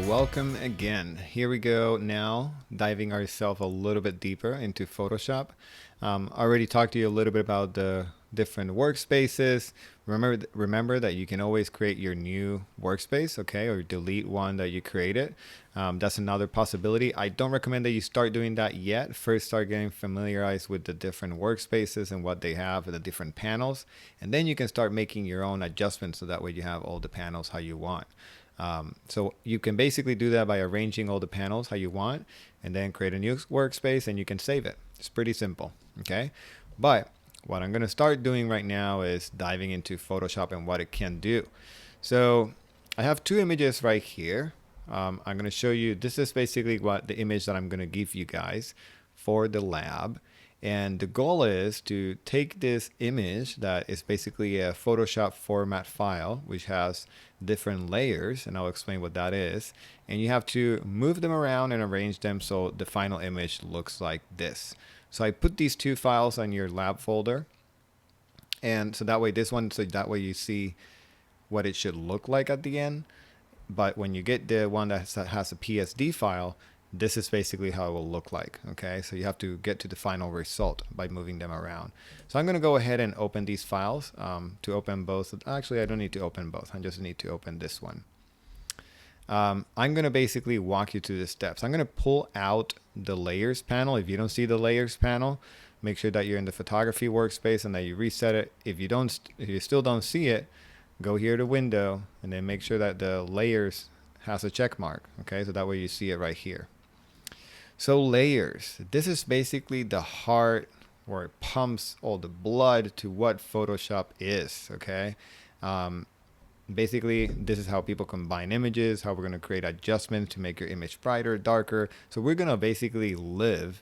welcome again. Here we go now, diving ourselves a little bit deeper into Photoshop. I already talked to you a little bit about the different workspaces. Remember that you can always create your new workspace, okay, or delete one that you created. That's another possibility. I don't recommend that you start doing that yet. First, start getting familiarized with the different workspaces and what they have and the different panels, and then you can start making your own adjustments so that way you have all the panels how you want. So you can basically do that by arranging all the panels how you want and then create a new workspace and you can save it. It's pretty simple, okay? But what I'm going to start doing right now is diving into Photoshop and what it can do. So I have two images right here. I'm going to show you, this is basically what the image that I'm going to give you guys for the lab. And the goal is to take this image that is basically a Photoshop format file, which has different layers, and I'll explain what that is. And you have to move them around and arrange them so the final image looks like this. So I put these two files on your lab folder. And so that way that way you see what it should look like at the end. But when you get the one that has a PSD file, this is basically how it will look like. Okay, so you have to get to the final result by moving them around. So I'm going to go ahead and open these files to open both. Actually, I don't need to open both. I just need to open this one. I'm going to basically walk you through the steps. I'm going to pull out the layers panel. If you don't see the layers panel, make sure that you're in the photography workspace and that you reset it. If you still don't see it, go here to window and then make sure that the layers has a check mark. Okay, so that way you see it right here. So layers, this is basically the heart where it pumps all the blood to what Photoshop is, okay? Basically, this is how people combine images, how we're going to create adjustments to make your image brighter, darker. So we're going to basically live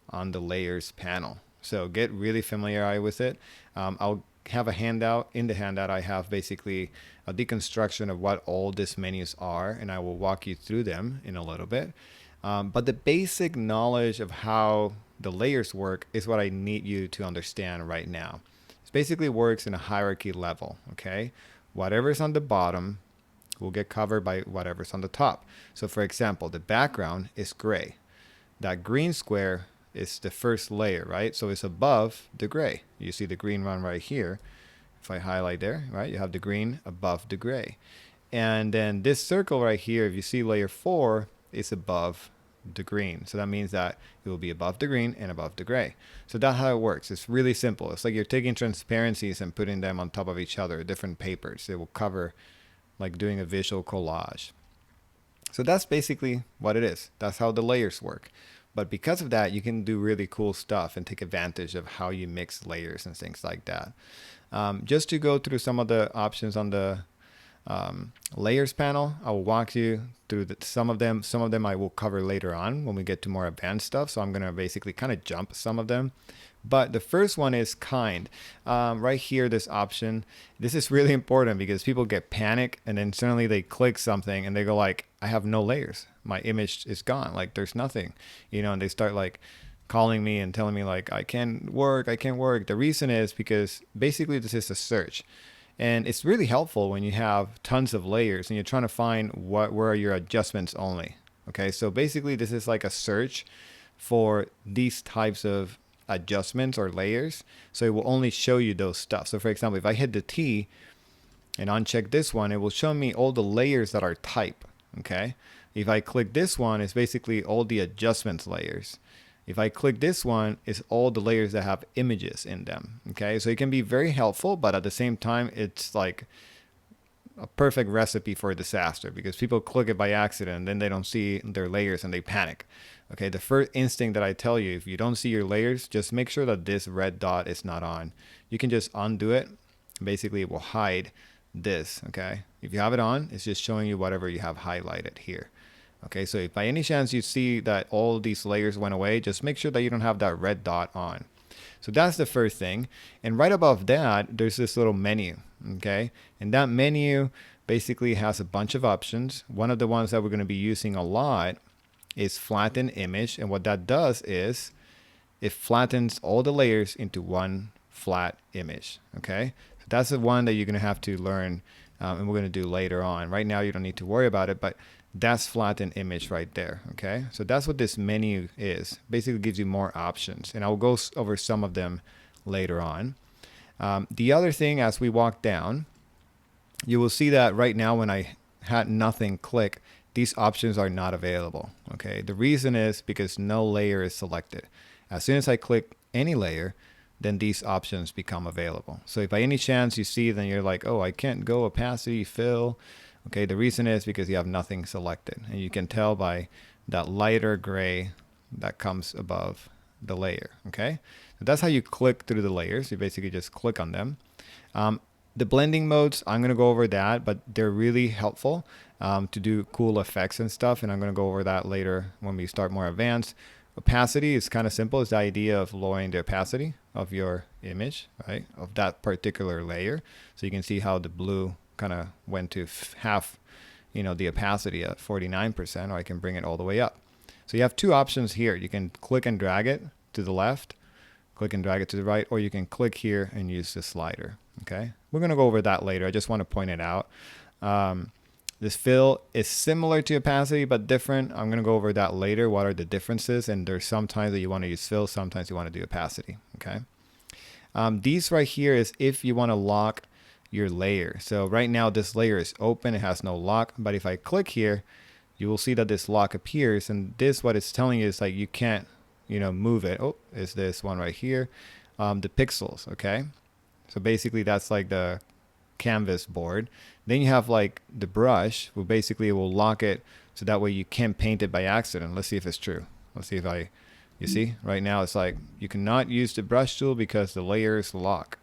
on the layers panel. So get really familiar with it. I'll have a handout. In the handout, I have basically a deconstruction of what all these menus are, and I will walk you through them in a little bit. But the basic knowledge of how the layers work is what I need you to understand right now. It basically works in a hierarchy level, okay? Whatever's on the bottom will get covered by whatever's on the top. So for example, the background is gray. That green square is the first layer, right? So it's above the gray. You see the green one right here. If I highlight there, right, you have the green above the gray. And then this circle right here, if you see layer 4, is above the green. So that means that it will be above the green and above the gray. So that's how it works. It's really simple. It's like you're taking transparencies and putting them on top of each other, different papers. It will cover, like doing a visual collage. So that's basically what it is. That's how the layers work. But because of that, you can do really cool stuff and take advantage of how you mix layers and things like that. Just to go through some of the options on the layers panel, I will walk you through some of them. Some of them I will cover later on when we get to more advanced stuff. So I'm going to basically kind of jump some of them. But the first one is kind. Right here, this option, this is really important because people get panic and then suddenly they click something and they go like, I have no layers. My image is gone. Like there's nothing, and they start like calling me and telling me like, I can't work. The reason is because basically this is a search. And it's really helpful when you have tons of layers and you're trying to find where are your adjustments only. Okay, so basically this is like a search for these types of adjustments or layers. So it will only show you those stuff. So for example, if I hit the T and uncheck this one, it will show me all the layers that are type. Okay, if I click this one, it's basically all the adjustments layers. If I click this one, it's all the layers that have images in them. Okay, so it can be very helpful, but at the same time, it's like a perfect recipe for a disaster because people click it by accident and then they don't see their layers and they panic. Okay, the first instinct that I tell you, if you don't see your layers, just make sure that this red dot is not on. You can just undo it. Basically, it will hide this. Okay, if you have it on, it's just showing you whatever you have highlighted here. Okay, so if by any chance you see that all these layers went away, just make sure that you don't have that red dot on. So that's the first thing. And right above that, there's this little menu, okay? And that menu basically has a bunch of options. One of the ones that we're going to be using a lot is flatten image. And what that does is it flattens all the layers into one flat image, okay? So that's the one that you're going to have to learn and we're going to do later on. Right now, you don't need to worry about it, but That's flattened image right there. Okay, so that's what this menu is. Basically gives you more options, and I'll go over some of them later on. The other thing, as we walk down, you will see that right now when I had nothing click, these options are not available. Okay, the reason is because no layer is selected. As soon as I click any layer, then these options become available. So if by any chance you see, then you're like, oh, I can't go opacity, fill. Okay, the reason is because you have nothing selected, and you can tell by that lighter gray that comes above the layer. Okay, so that's how you click through the layers. You basically just click on them. The blending modes, I'm going to go over that, but they're really helpful to do cool effects and stuff, and I'm going to go over that later when we start more advanced. Opacity is kind of simple. It's the idea of lowering the opacity of your image, right, of that particular layer. So you can see how the blue kind of went to half, the opacity at 49%, or I can bring it all the way up. So you have two options here. You can click and drag it to the left, click and drag it to the right, or you can click here and use the slider. Okay, we're going to go over that later. I just want to point it out. This fill is similar to opacity, but different. I'm going to go over that later. What are the differences? And there's sometimes that you want to use fill, sometimes you want to do opacity. Okay. These right here is if you want to lock your layer. So right now this layer is open. It has no lock. But if I click here, you will see that this lock appears. And this, what it's telling you is like you can't, move it. Oh, is this one right here? The pixels. Okay. So basically that's like the canvas board. Then you have like the brush, who basically will lock it so that way you can't paint it by accident. Let's see if it's true. Let's see if you see right now it's like you cannot use the brush tool because the layer is locked.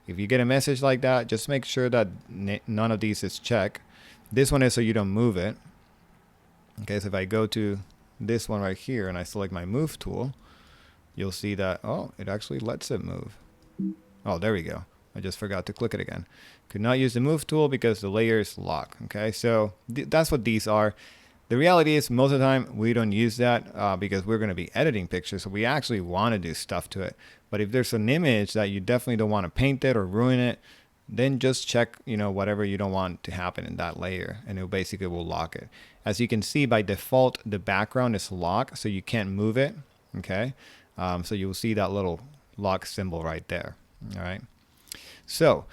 If you get a message like that, just make sure that none of these is checked. This one is so you don't move it. Okay, so if I go to this one right here and I select my move tool, you'll see that, oh, it actually lets it move. Oh, there we go. I just forgot to click it again. Could not use the move tool because the layer is locked. Okay, so that's what these are. The reality is most of the time we don't use that because we're going to be editing pictures. So we actually want to do stuff to it. But if there's an image that you definitely don't want to paint it or ruin it, then just check, whatever you don't want to happen in that layer, and it basically will lock it. As you can see, by default, the background is locked, so you can't move it. Okay, so you'll see that little lock symbol right there. All right. So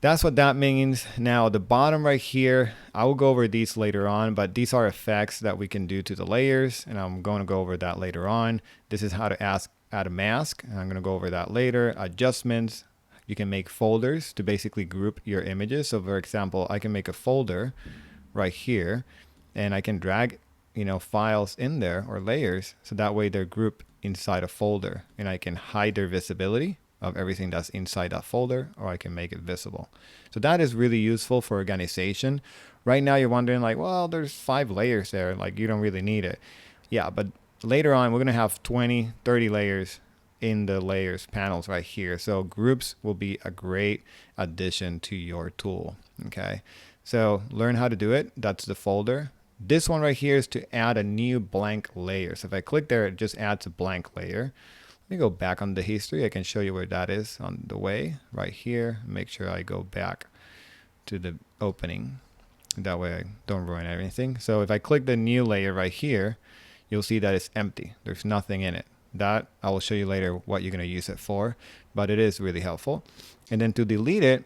that's what that means. Now the bottom right here, I will go over these later on, but these are effects that we can do to the layers, and I'm going to go over that later on. This is how to add a mask, and I'm going to go over that later. Adjustments, you can make folders to basically group your images. So for example, I can make a folder right here, and I can drag files in there or layers, so that way they're grouped inside a folder, and I can hide their visibility of everything that's inside that folder, or I can make it visible. So that is really useful for organization. Right now you're wondering like, well, there's 5 layers there, like you don't really need it. Yeah, but later on we're gonna have 20, 30 layers in the layers panels right here. So groups will be a great addition to your tool. Okay, so learn how to do it. That's the folder. This one right here is to add a new blank layer. So if I click there, it just adds a blank layer. Let me go back on the history. I can show you where that is on the way right here. Make sure I go back to the opening. That way I don't ruin anything. So if I click the new layer right here, you'll see that it's empty. There's nothing in it. That I will show you later what you're going to use it for, but it is really helpful. And then to delete it,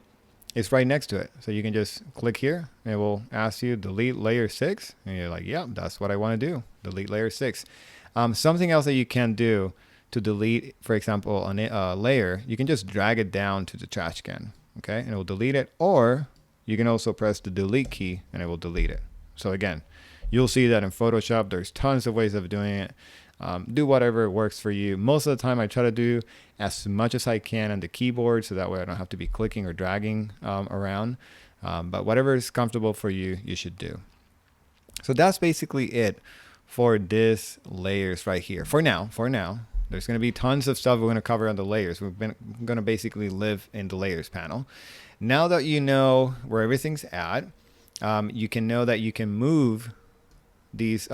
it's right next to it. So you can just click here and it will ask you delete layer 6. And you're like, yeah, that's what I want to do. Delete layer 6. Something else that you can do to delete, for example, a layer, you can just drag it down to the trash can, okay? And it will delete it, or you can also press the delete key and it will delete it. So again, you'll see that in Photoshop, there's tons of ways of doing it. Do whatever works for you. Most of the time I try to do as much as I can on the keyboard, so that way I don't have to be clicking or dragging around. But whatever is comfortable for you, you should do. So that's basically it for this layers right here. For now. There's going to be tons of stuff we're going to cover on the layers. We're going to basically live in the layers panel. Now that you know where everything's at, you can know that you can move these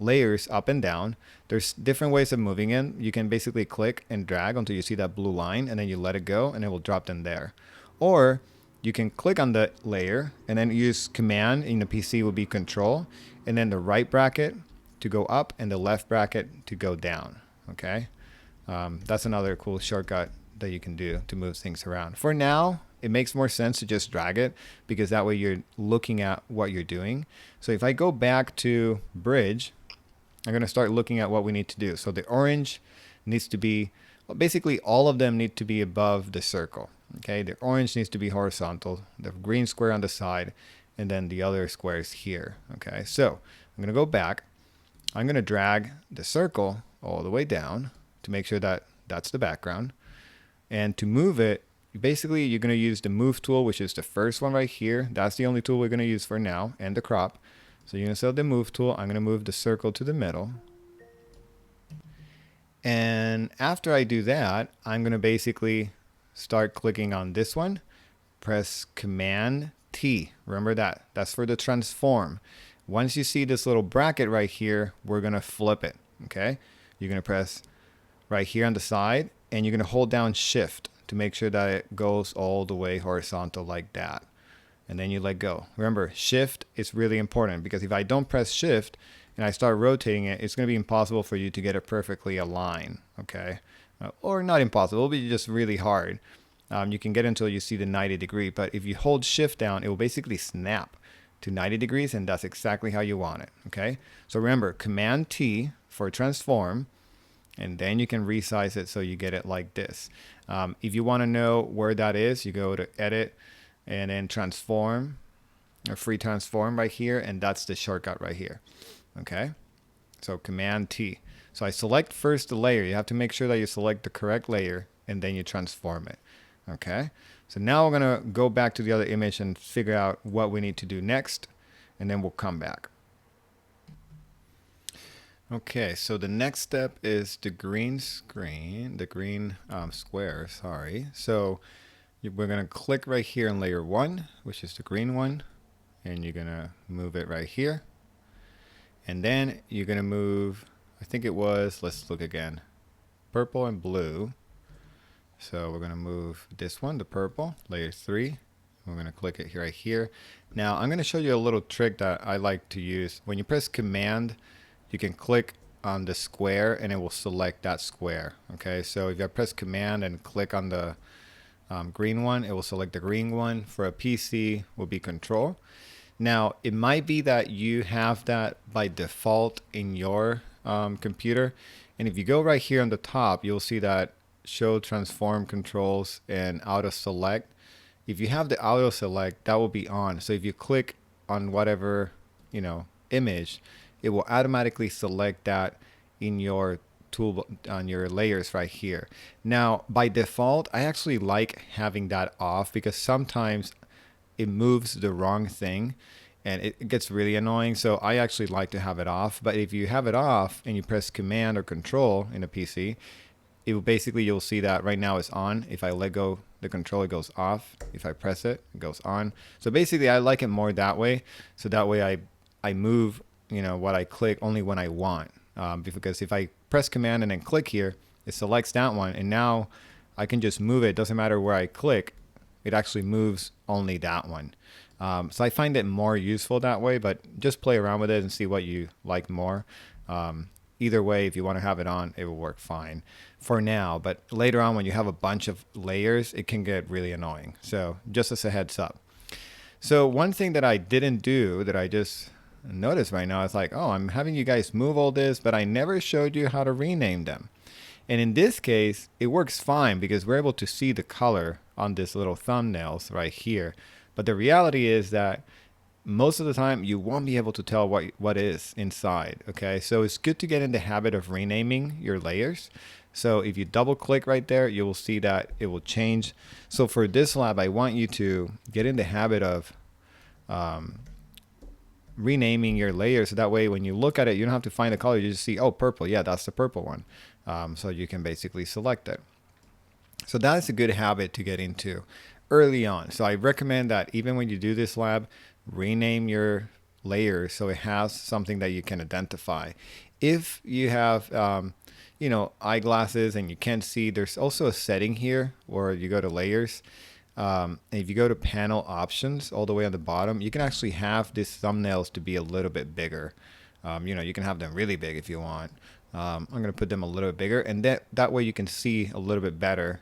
layers up and down. There's different ways of moving in. You can basically click and drag until you see that blue line, and then you let it go and it will drop them there. Or you can click on the layer and then use command in the PC will be control, and then the right bracket to go up and the left bracket to go down. Okay. That's another cool shortcut that you can do to move things around. For now, it makes more sense to just drag it because that way you're looking at what you're doing. So if I go back to bridge, I'm going to start looking at what we need to do. So the orange needs to be, well, basically all of them need to be above the circle. Okay, the orange needs to be horizontal, the green square on the side, and then the other squares here. Okay, so I'm going to go back. I'm going to drag the circle all the way down to make sure that that's the background. And to move it, basically you're going to use the move tool, which is the first one right here. That's the only tool we're going to use for now, and the crop. So you're going to select the move tool. I'm going to move the circle to the middle. And after I do that, I'm going to basically start clicking on this one. Press Command T. Remember that. That's for the transform. Once you see this little bracket right here, we're going to flip it. Okay. You're going to press right here on the side, and you're going to hold down Shift to make sure that it goes all the way horizontal like that. And then you let go. Remember, Shift is really important because if I don't press Shift and I start rotating it, it's going to be impossible for you to get it perfectly aligned. Okay. Or not impossible, it'll be just really hard. You can get until you see the 90-degree, but if you hold Shift down, it will basically snap to 90 degrees, and that's exactly how you want it. Okay. So remember, Command T for transform, and then you can resize it so you get it like this. If you want to know where that is, you go to Edit and then Transform, or Free Transform right here, and that's the shortcut right here. Okay, so Command T. So I select first the layer. You have to make sure that you select the correct layer, and then you transform it. Okay, so now we're going to go back to the other image and figure out what we need to do next, and then we'll come back. Okay, so the next step is the green screen, the green square, sorry. So we're going to click right here on layer 1, which is the green one, and you're going to move it right here. And then you're going to move, I think it was, let's look again, purple and blue. So we're going to move this one, the purple, layer 3. We're going to click it right here. Now I'm going to show you a little trick that I like to use. When you press Command, you can click on the square and it will select that square. Okay, so if I press Command and click on the green one, it will select the green one. For a PC, will be Control. Now, it might be that you have that by default in your computer. And if you go right here on the top, you'll see that Show Transform Controls and Auto Select. If you have the Auto Select, that will be on. So if you click on whatever, image, it will automatically select that in your tool on your layers right here. Now, by default, I actually like having that off because sometimes it moves the wrong thing and it gets really annoying. So I actually like to have it off. But if you have it off and you press Command or Control in a PC, it will basically, you'll see that right now it's on. If I let go the control, it goes off. If I press it, it goes on. So basically, I like it more that way. So that way I move what I click only when I want. Because if I press Command and then click here, it selects that one, and now I can just move it. It doesn't matter where I click, it actually moves only that one. So I find it more useful that way, but just play around with it and see what you like more. Either way, if you want to have it on, it will work fine for now. But later on, when you have a bunch of layers, it can get really annoying. So just as a heads up. So one thing that I didn't do that I just noticed right now is like, oh, I'm having you guys move all this, but I never showed you how to rename them. And in this case, it works fine because we're able to see the color on this little thumbnails right here. But the reality is that most of the time you won't be able to tell what is inside. Okay, so it's good to get in the habit of renaming your layers. So if you double click right there, you will see that it will change. So for this lab, I want you to get in the habit of renaming your layers, so that way when you look at it, you don't have to find the color. You just see, oh, purple, yeah, that's the purple one. So you can basically select it. So that is a good habit to get into early on. So I recommend that even when you do this lab, rename your layers so it has something that you can identify. If you have eyeglasses and you can't see, there's also a setting here where you go to layers. if you go to panel options all the way on the bottom, you can actually have these thumbnails to be a little bit bigger. You can have them really big if you want. I'm going to put them a little bit bigger, and that way you can see a little bit better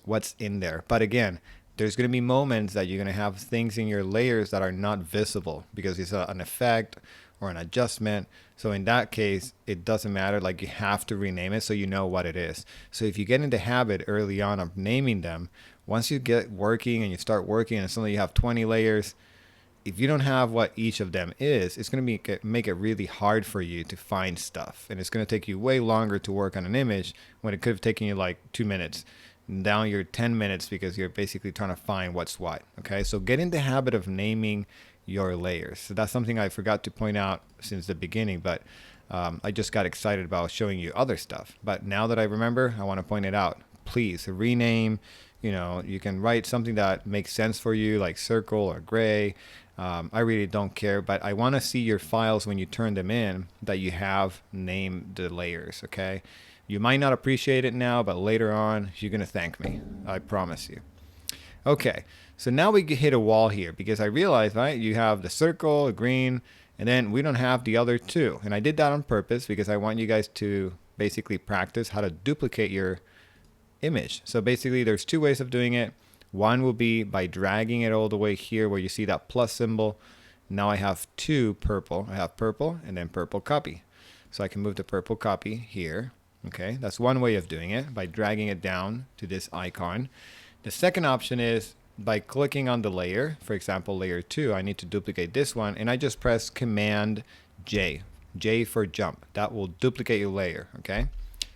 what's in there. But again, there's going to be moments that you're going to have things in your layers that are not visible because it's an effect or an adjustment. So in that case, it doesn't matter. Like, you have to rename it so you know what it is. So if you get in the habit early on of naming them, once you get working and you start working and suddenly you have 20 layers, if you don't have what each of them is, it's going to make it really hard for you to find stuff. And it's going to take you way longer to work on an image when it could have taken you like 2 minutes. Now you're 10 minutes because you're basically trying to find what's what. Okay, so get in the habit of naming your layers. So that's something I forgot to point out since the beginning, but I just got excited about showing you other stuff. But now that I remember, I want to point it out. Please rename. You can write something that makes sense for you, like circle or gray. I really don't care, but I want to see your files when you turn them in that you have named the layers. Okay, you might not appreciate it now, but later on you're gonna thank me. I promise you. Okay, so now we hit a wall here because I realized, right, you have the circle, the green, and then we don't have the other two. And I did that on purpose because I want you guys to basically practice how to duplicate your image. So basically there's two ways of doing it. One will be by dragging it all the way here where you see that plus symbol. Now I have two purple. I have purple and then purple copy. So I can move the purple copy here. Okay, that's one way of doing it, by dragging it down to this icon. The second option is by clicking on the layer. For example, layer 2, I need to duplicate this one, and I just press Command J. J for jump. That will duplicate your layer, okay?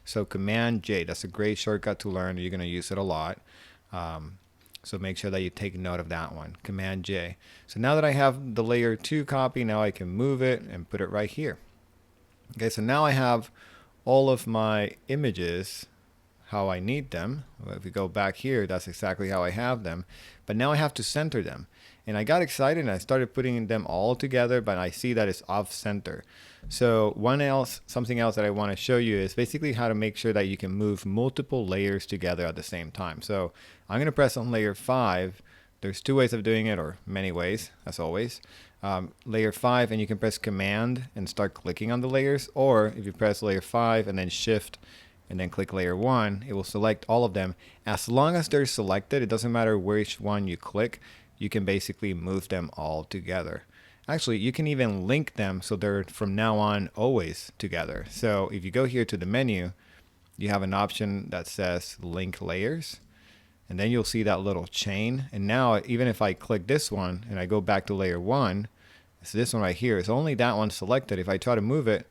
So Command J, that's a great shortcut to learn. You're going to use it a lot. So make sure that you take note of that one, Command J. So now that I have the layer 2 copy, now I can move it and put it right here. Okay, so now I have all of my images how I need them. If we go back here, that's exactly how I have them. But now I have to center them. And I got excited and I started putting them all together, but I see that it's off center. So something else that I want to show you is basically how to make sure that you can move multiple layers together at the same time. So I'm going to press on layer 5. There's two ways of doing it, or many ways, as always. Layer 5, and you can press Command and start clicking on the layers. Or if you press layer 5 and then Shift and then click layer 1, it will select all of them. As long as they're selected, it doesn't matter which one you click, you can basically move them all together. Actually, you can even link them so they're from now on always together. So if you go here to the menu, you have an option that says link layers, and then you'll see that little chain. And now even if I click this one and I go back to layer 1, so this one right here is only that one selected. If I try to move it,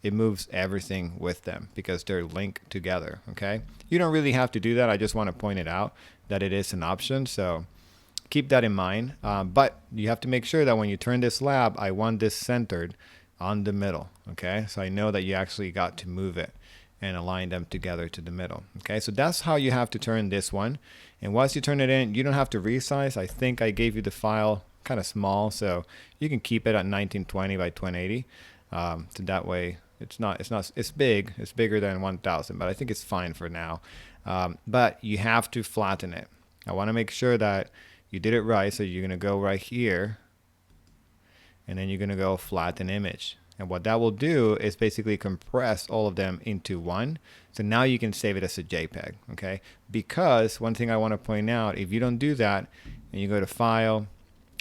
it moves everything with them because they're linked together. Okay, you don't really have to do that. I just want to point it out that it is an option. So keep that in mind. But you have to make sure that when you turn this lab, I want this centered on the middle. Okay, so I know that you actually got to move it and align them together to the middle. Okay, so that's how you have to turn this one. And once you turn it in, you don't have to resize. I think I gave you the file kind of small, so you can keep it at 1920 by 1080. So that way it's big. It's bigger than 1000, but I think it's fine for now. But you have to flatten it. I want to make sure that you did it right. So you're going to go right here, and then you're going to go flatten image. And what that will do is basically compress all of them into one. So now you can save it as a JPEG, okay? Because one thing I want to point out, if you don't do that and you go to File,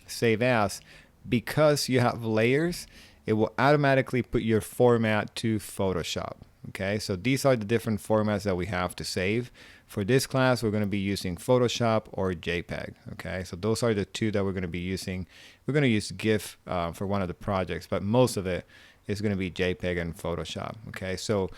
Save As, because you have layers, it will automatically put your format to Photoshop, okay? So these are the different formats that we have to save. For this class, we're going to be using Photoshop or JPEG, okay? So those are the two that we're going to be using. We're going to use GIF for one of the projects, but most of it is going to be JPEG and Photoshop, okay? So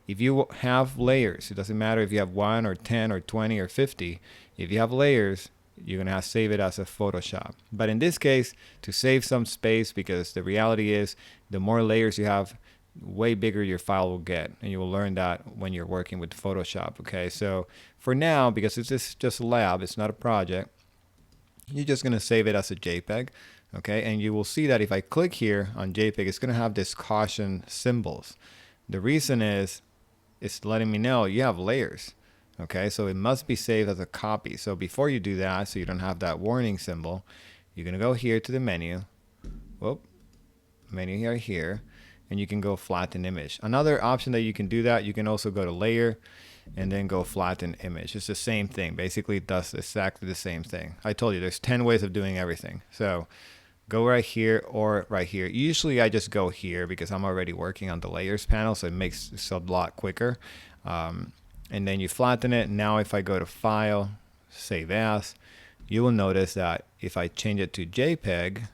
if you have layers, it doesn't matter if you have 1 or 10 or 20 or 50. If you have layers, you're going to have to save it as a Photoshop. But in this case, to save some space, because the reality is the more layers you have, way bigger your file will get, and you will learn that when you're working with Photoshop. Okay, so for now, because it's just a lab, it's not a project, you're just going to save it as a JPEG. Okay, and you will see that if I click here on JPEG, it's going to have this caution symbols. The reason is it's letting me know you have layers. Okay, so it must be saved as a copy. So before you do that, so you don't have that warning symbol, you're gonna go here to the menu. Whoop, menu right here, and you can go flatten image. Another option that you can do that, you can also go to layer and then go flatten image. It's the same thing. Basically, it does exactly the same thing. I told you there's 10 ways of doing everything. So go right here or right here. Usually I just go here because I'm already working on the layers panel, so it makes it a lot quicker. And then you flatten it. Now if I go to file, save as, you will notice that if I change it to JPEG,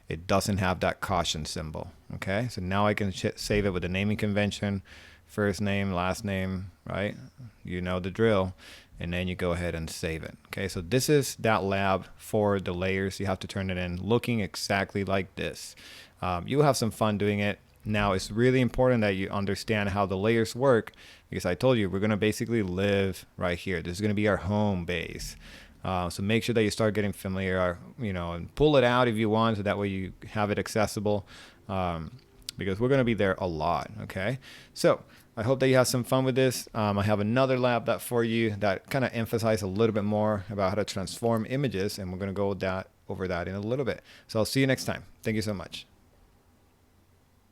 it doesn't have that caution symbol. Okay, so now I can save it with the naming convention, first name, last name, right? You know the drill. And then you go ahead and save it. Okay, so this is that lab for the layers. You have to turn it in looking exactly like this. You'll have some fun doing it. Now, it's really important that you understand how the layers work, because I told you we're going to basically live right here. This is going to be our home base. So make sure that you start getting familiar, and pull it out if you want, so that way you have it accessible, because we're going to be there a lot. Okay, so I hope that you have some fun with this. I have another lab that for you that kind of emphasize a little bit more about how to transform images, and we're going to go over that in a little bit. So I'll see you next time. Thank you so much.